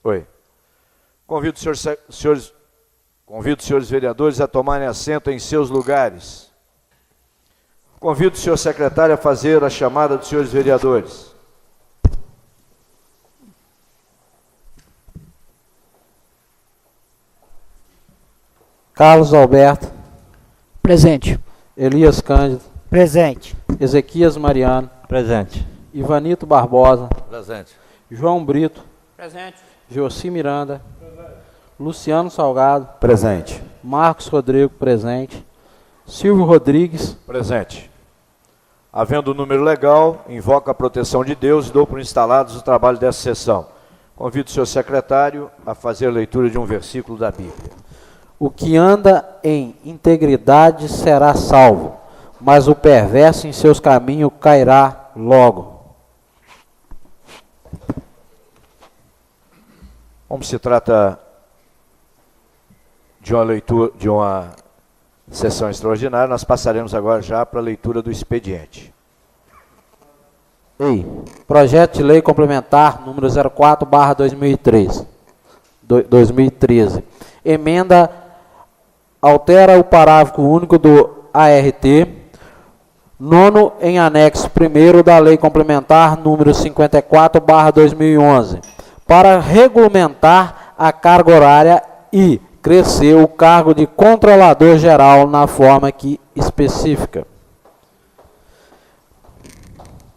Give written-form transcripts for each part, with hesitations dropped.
Oi. Convido os senhores vereadores a tomarem assento em seus lugares. Convido o senhor secretário a fazer a chamada dos senhores vereadores. Carlos Alberto. Presente. Elias Cândido. Presente. Ezequias Mariano. Presente. Ivanito Barbosa. Presente. João Brito. Presente. Joci Miranda. Presente. Luciano Salgado. Presente. Marcos Rodrigo. Presente. Silvio Rodrigues. Presente. Havendo o número legal, invoco a proteção de Deus e dou por instalados o trabalho dessa sessão. Convido o senhor secretário a fazer a leitura de um versículo da Bíblia. O que anda em integridade será salvo, mas o perverso em seus caminhos cairá logo. Como se trata de uma leitura, de uma sessão extraordinária, nós passaremos agora já para a leitura do expediente. Projeto de Lei Complementar número 04/2013. Emenda altera o parágrafo único do ART, nono em anexo 1º da Lei Complementar número 54/2011, para regulamentar a carga horária e crescer o cargo de controlador geral na forma que especifica.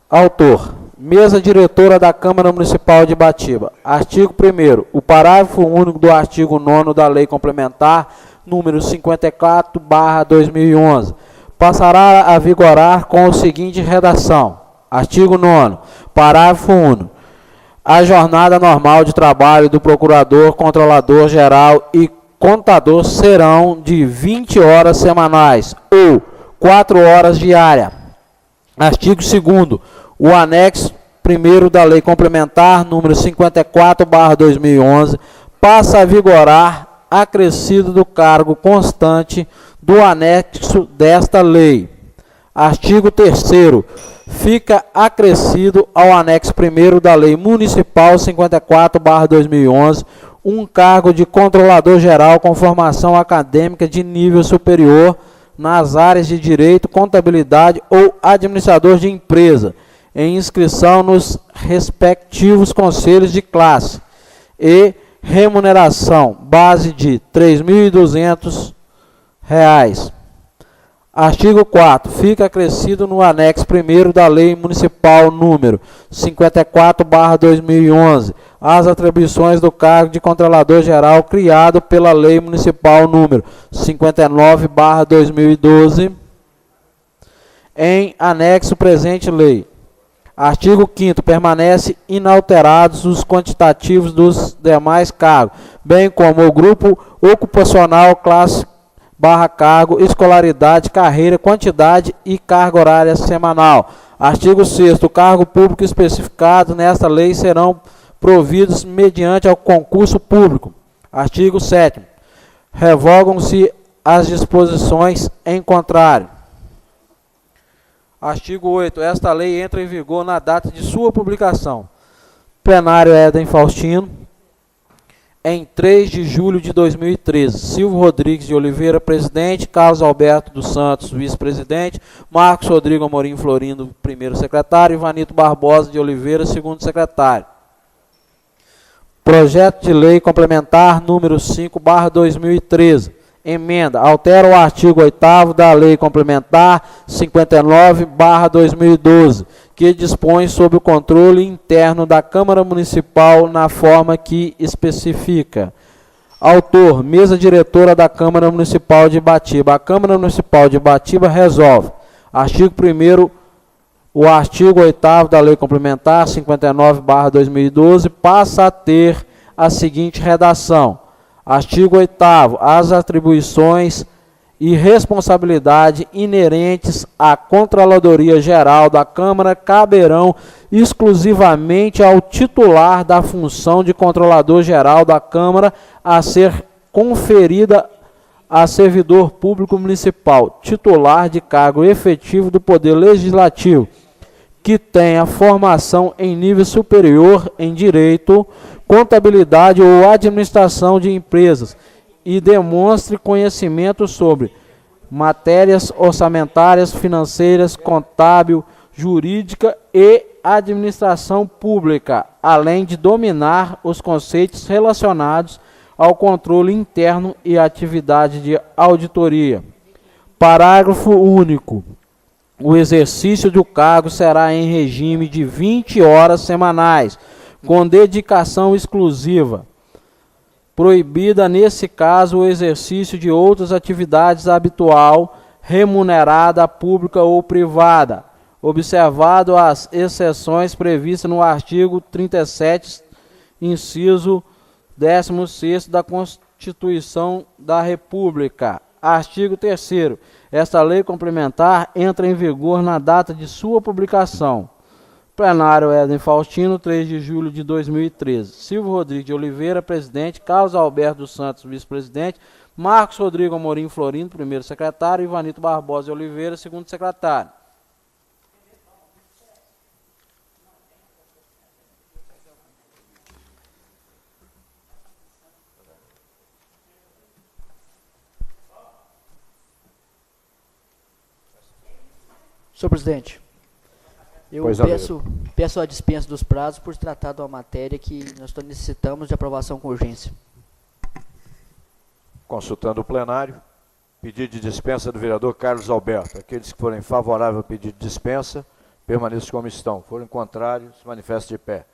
Autor: Mesa Diretora da Câmara Municipal de Ibatiba. Artigo 1º. O parágrafo único do artigo 9º da Lei Complementar número 54/2011 passará a vigorar com a seguinte redação. Artigo 9º. Parágrafo único. A jornada normal de trabalho do Procurador, Controlador Geral e Contador serão de 20 horas semanais ou 4 horas diárias. Artigo 2º. O anexo 1º da Lei Complementar número 54/2011 passa a vigorar acrescido do cargo constante do anexo desta lei. Artigo 3º. Fica acrescido ao anexo 1º da Lei Municipal 54/2011 um cargo de controlador geral com formação acadêmica de nível superior nas áreas de direito, contabilidade ou administrador de empresa, em inscrição nos respectivos conselhos de classe, e remuneração base de R$ 3.200. Artigo 4º. Fica acrescido no anexo 1º da Lei Municipal número 54/2011 as atribuições do cargo de Controlador Geral criado pela Lei Municipal número 59/2012, em anexo presente lei. Artigo 5º. Permanece inalterados os quantitativos dos demais cargos, bem como o grupo ocupacional, classe /cargo, escolaridade, carreira, quantidade e carga horária semanal. Artigo 6º. O cargo público especificado nesta lei serão providos mediante ao concurso público. Artigo 7º. Revogam-se as disposições em contrário. Artigo 8º. Esta lei entra em vigor na data de sua publicação. Plenário Éden Faustino, em 3 de julho de 2013. Silvio Rodrigues de Oliveira, presidente. Carlos Alberto dos Santos, vice-presidente. Marcos Rodrigo Amorim Florindo, primeiro secretário. Ivanito Barbosa de Oliveira, segundo secretário. Projeto de Lei Complementar número 5/2013. Emenda. Altera o artigo 8º da Lei Complementar 59/2012, que dispõe sobre o controle interno da Câmara Municipal na forma que especifica. Autor: Mesa Diretora da Câmara Municipal de Ibatiba. A Câmara Municipal de Ibatiba resolve. Artigo 1º. O artigo 8º da Lei Complementar 59/2012 passa a ter a seguinte redação. Artigo 8º. As atribuições e responsabilidade inerentes à Controladoria Geral da Câmara caberão exclusivamente ao titular da função de Controlador Geral da Câmara a ser conferida a servidor público municipal, titular de cargo efetivo do Poder Legislativo, que tenha formação em nível superior em Direito, contabilidade ou administração de empresas e demonstre conhecimento sobre matérias orçamentárias, financeiras, contábil, jurídica e administração pública, além de dominar os conceitos relacionados ao controle interno e atividade de auditoria. Parágrafo único. O exercício do cargo será em regime de 20 horas semanais, com dedicação exclusiva. Proibida, nesse caso, o exercício de outras atividades habitual, remunerada, pública ou privada, observado as exceções previstas no artigo 37, inciso 16 da Constituição da República. Artigo 3º. Esta lei complementar entra em vigor na data de sua publicação. Plenário Éden Faustino, 3 de julho de 2013. Silvio Rodrigues de Oliveira, presidente. Carlos Alberto dos Santos, vice-presidente. Marcos Rodrigo Amorim Florindo, primeiro secretário. Ivanito Barbosa de Oliveira, segundo secretário. Senhor presidente, eu peço a dispensa dos prazos por se tratar de uma matéria que nós necessitamos de aprovação com urgência. Consultando o plenário, pedido de dispensa do vereador Carlos Alberto. Aqueles que forem favoráveis ao pedido de dispensa, permaneçam como estão. Forem contrários, se manifestem de pé.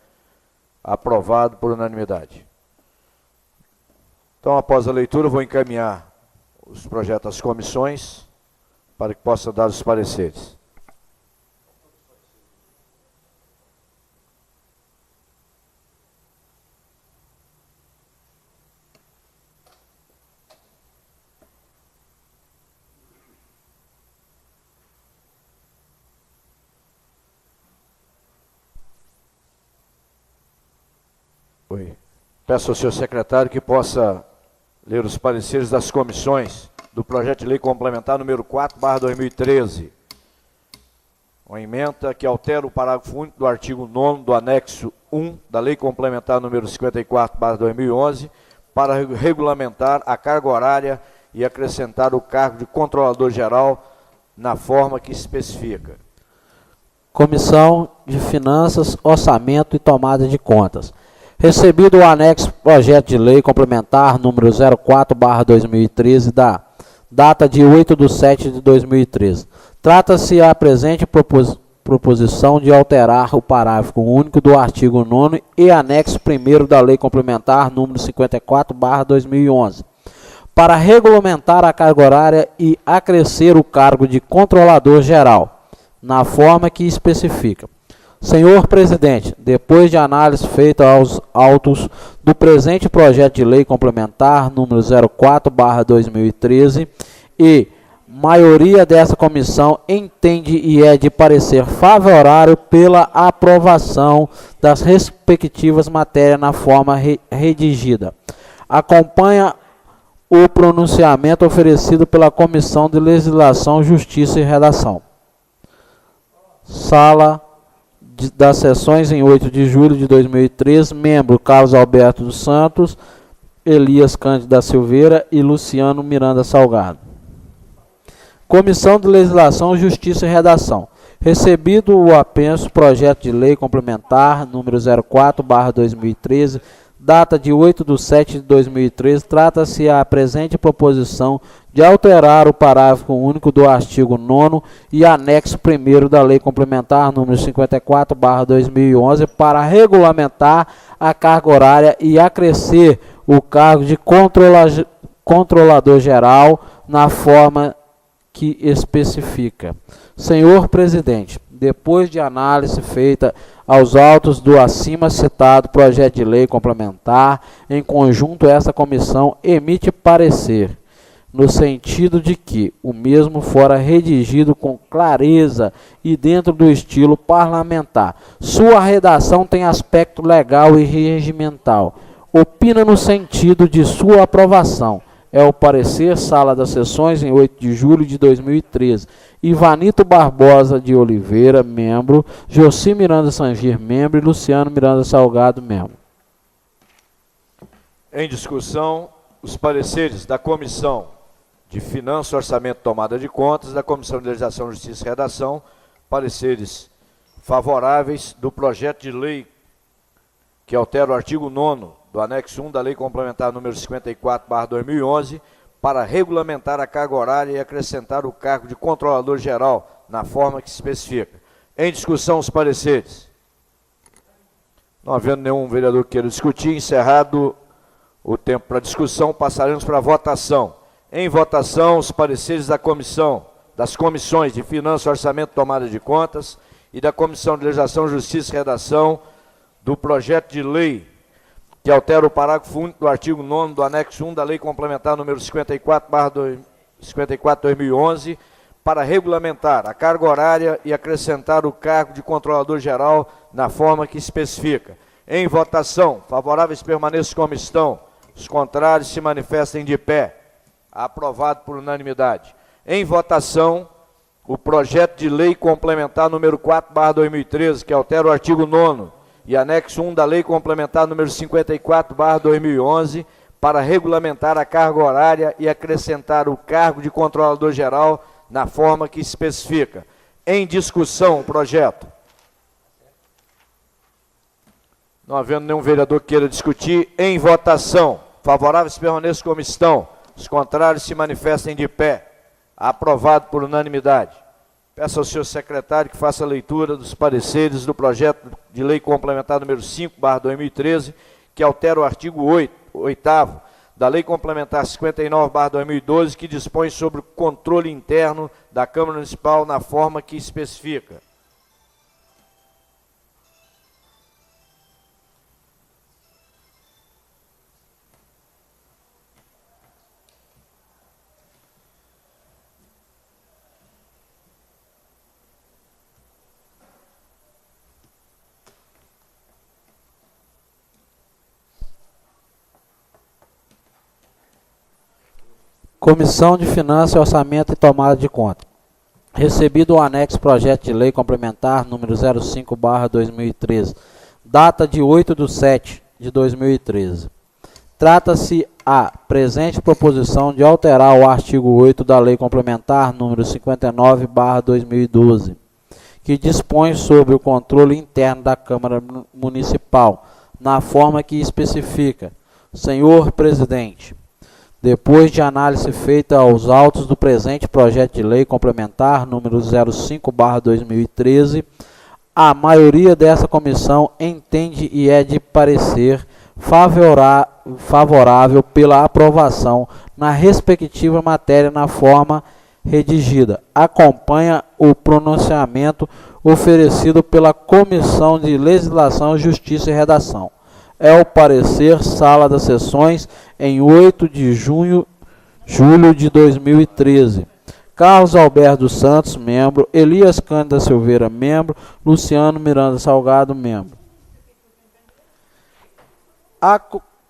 Aprovado por unanimidade. Então, após a leitura, vou encaminhar os projetos às comissões para que possam dar os pareceres. Peço ao senhor secretário que possa ler os pareceres das comissões do projeto de lei complementar número 4/2013. Uma emenda que altera o parágrafo único do artigo 9º do anexo 1 da lei complementar número 54/2011 para regulamentar a carga horária e acrescentar o cargo de controlador geral na forma que especifica. Comissão de Finanças, Orçamento e Tomada de Contas. Recebido o anexo projeto de lei complementar número 04/2013 da data de 8/7/2013. Trata-se a presente proposição de alterar o parágrafo único do artigo 9º e anexo 1º da lei complementar número 54/2011 para regulamentar a carga horária e acrescer o cargo de controlador geral, na forma que especifica. Senhor presidente, depois de análise feita aos autos do presente projeto de lei complementar número 04/2013 e maioria dessa comissão entende e é de parecer favorável pela aprovação das respectivas matérias na forma redigida. Acompanha o pronunciamento oferecido pela Comissão de Legislação, Justiça e Redação. Sala das sessões em 8 de julho de 2013, membro Carlos Alberto dos Santos, Elias Cândido da Silveira e Luciano Miranda Salgado. Comissão de Legislação, Justiça e Redação. Recebido o apenso projeto de lei complementar número 04/2013, data de 8/7/2013, trata-se a presente proposição de alterar o parágrafo único do artigo 9º e anexo 1º da lei complementar número 54/2011 para regulamentar a carga horária e acrescer o cargo de controlador geral na forma que especifica. Senhor presidente, depois de análise feita aos autos do acima citado projeto de lei complementar, em conjunto essa comissão emite parecer no sentido de que o mesmo fora redigido com clareza e dentro do estilo parlamentar. Sua redação tem aspecto legal e regimental. Opina no sentido de sua aprovação. É o parecer, Sala das Sessões, em 8 de julho de 2013. Ivanito Barbosa de Oliveira, membro. Joci Miranda Sangir, membro. E Luciano Miranda Salgado, membro. Em discussão, os pareceres da Comissão de Finanças, Orçamento e Tomada de Contas, da Comissão de Legislação, Justiça e Redação, pareceres favoráveis do projeto de lei que altera o artigo 9º do anexo 1 da Lei Complementar número 54/2011 para regulamentar a carga horária e acrescentar o cargo de controlador geral na forma que se especifica. Em discussão, os pareceres. Não havendo nenhum vereador que queira discutir, encerrado o tempo para discussão, passaremos para a votação. Em votação, os pareceres da comissão, das comissões de Finanças, Orçamento e Tomada de Contas e da Comissão de Legislação, Justiça e Redação do projeto de lei que altera o parágrafo único do artigo 9º do anexo 1 da Lei Complementar número 54/2011 para regulamentar a carga horária e acrescentar o cargo de controlador geral na forma que especifica. Em votação, favoráveis permaneçam como estão, os contrários se manifestem de pé. Aprovado por unanimidade. Em votação, o projeto de lei complementar número 4/2013, que altera o artigo 9º e anexo 1 da Lei Complementar número 54/2011, para regulamentar a carga horária e acrescentar o cargo de controlador geral na forma que especifica. Em discussão, o projeto. Não havendo nenhum vereador que queira discutir, em votação, favoráveis permaneçam como estão, os contrários se manifestem de pé. Aprovado por unanimidade. Peço ao senhor secretário que faça a leitura dos pareceres do projeto de lei complementar número 5/2013, que altera o artigo 8º da Lei Complementar 59/2012, que dispõe sobre o controle interno da Câmara Municipal na forma que especifica. Comissão de Finanças, Orçamento e Tomada de Conta. Recebido o anexo projeto de lei complementar número 05/2013, data de 8/7/2013. Trata-se a presente proposição de alterar o artigo 8 da Lei Complementar número 59/2012, que dispõe sobre o controle interno da Câmara Municipal, na forma que especifica. Senhor Presidente, depois de análise feita aos autos do presente projeto de lei complementar número 05/2013, a maioria dessa comissão entende e é de parecer favorável pela aprovação na respectiva matéria na forma redigida. Acompanha o pronunciamento oferecido pela Comissão de Legislação, Justiça e Redação. É o parecer Sala das Sessões em 8 de julho de 2013. Carlos Alberto dos Santos, membro. Elias Cândido Silveira, membro. Luciano Miranda Salgado, membro. A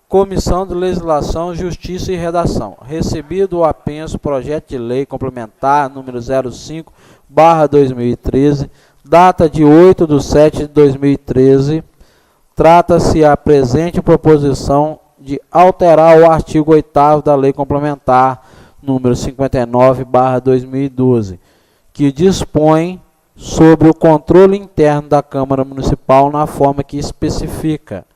Comissão de Legislação, Justiça e Redação. Recebido o apenso projeto de lei complementar número 05/2013, data de 8/7/2013, trata-se a presente proposição de alterar o artigo 8º da Lei Complementar número 59/2012, que dispõe sobre o controle interno da Câmara Municipal na forma que especifica.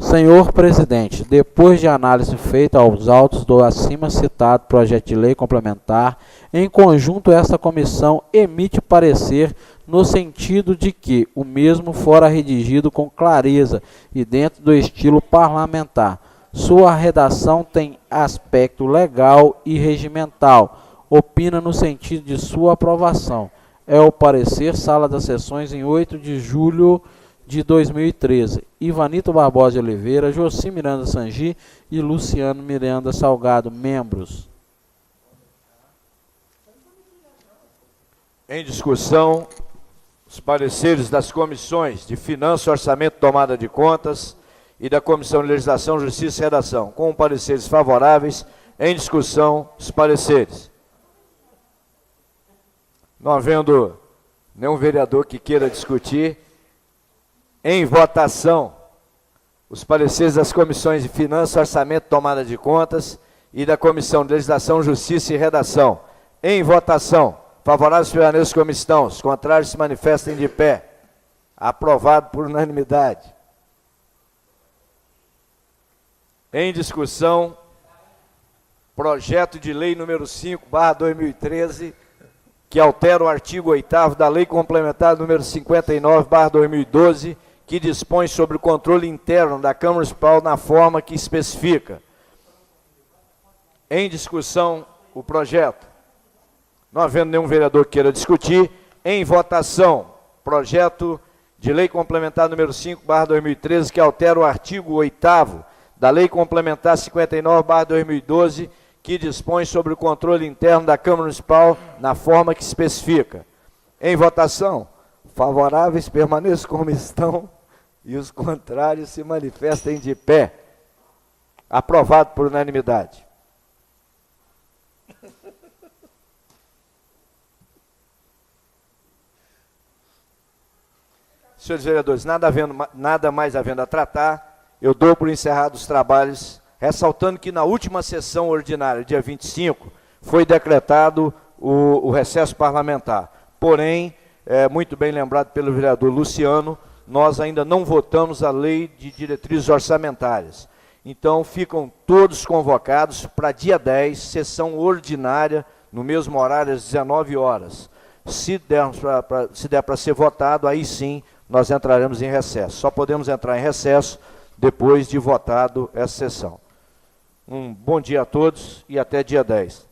Senhor Presidente, depois de análise feita aos autos do acima citado projeto de lei complementar, em conjunto esta comissão emite parecer no sentido de que o mesmo fora redigido com clareza e dentro do estilo parlamentar. Sua redação tem aspecto legal e regimental. Opina no sentido de sua aprovação. É o parecer Sala das Sessões em 8 de julho de 2013. Ivanito Barbosa de Oliveira, Joci Miranda Sangi e Luciano Miranda Salgado, membros. Em discussão, os pareceres das comissões de Finanças, Orçamento e Tomada de Contas e da Comissão de Legislação, Justiça e Redação. Com pareceres favoráveis, em discussão, os pareceres. Não havendo nenhum vereador que queira discutir, em votação, os pareceres das comissões de Finanças, Orçamento e Tomada de Contas e da Comissão de Legislação, Justiça e Redação. Em votação. Favoráveis permaneçam como estão. Os contrários se manifestem de pé. Aprovado por unanimidade. Em discussão, projeto de lei número 5/2013, que altera o artigo 8º da Lei Complementar número 59/2012, que dispõe sobre o controle interno da Câmara Municipal na forma que especifica. Em discussão, o projeto. Não havendo nenhum vereador que queira discutir, em votação, projeto de lei complementar número 5/2013, que altera o artigo 8º da Lei Complementar 59/2012, que dispõe sobre o controle interno da Câmara Municipal na forma que especifica. Em votação, favoráveis permaneçam como estão e os contrários se manifestem de pé. Aprovado por unanimidade. Senhores vereadores, nada mais havendo a tratar, eu dou por encerrados os trabalhos, ressaltando que na última sessão ordinária, dia 25, foi decretado o recesso parlamentar. Porém, muito bem lembrado pelo vereador Luciano, nós ainda não votamos a lei de diretrizes orçamentárias. Então, ficam todos convocados para dia 10, sessão ordinária, no mesmo horário, às 19 horas. Se der para ser votado, aí sim, nós entraremos em recesso. Só podemos entrar em recesso depois de votado essa sessão. Um bom dia a todos e até dia 10.